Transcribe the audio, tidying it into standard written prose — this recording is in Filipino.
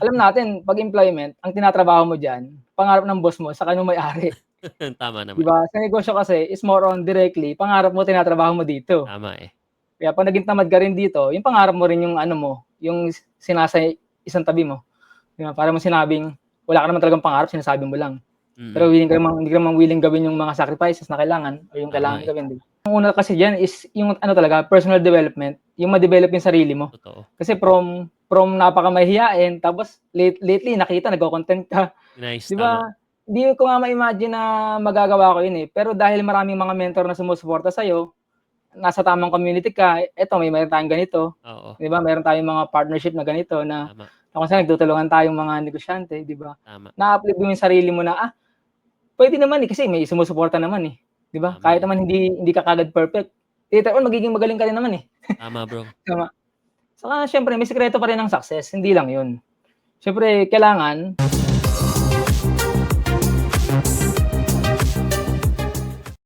alam natin 'pag employment, ang tinatrabaho mo diyan, pangarap ng boss mo saka nung may-ari, Tama 'di naman. ba? Sa negosyo kasi is more on directly, pangarap mo tinatrabaho mo dito. Tama, eh. Kaya 'pag naging tamad ka rin dito, yung pangarap mo rin yung ano mo, yung sinasa isang tabi mo, 'di ba? Para mong sinabing wala ka naman talagang pangarap, sinasabi mo lang. Pero Mm. hindi ka naman willing gawin yung mga sacrifices na kailangan o yung Tama, kailangan eh. gawin, 'di ba? Ang una kasi diyan is yung ano talaga, personal development, yung ma-develop yung sarili mo. Totoo. Kasi from napakamahiyain tapos lately nakita nagko-content ka, Nice, 'di tama. ba? Hindi ko nga ma-imagine na magagawa ko yun, eh, pero dahil maraming mga mentor na sumusuporta sa'yo, nasa tamang community ka, eto meron tayong ganito, Oo. 'di ba? Meron tayong mga partnership na ganito na Tama. kung saan nagtutulungan tayong mga negosyante, 'di ba? Tama. Na-uplift mo yung sarili mo na, puwede naman, eh, kasi may sumusuporta naman, eh, 'di ba? Tama, Kahit eh. naman hindi ka kaagad perfect, later on magiging magaling ka rin naman, eh. Tama, bro. Tama. Saka siyempre may sikreto pa rin ang success, hindi lang yun. Siyempre kailangan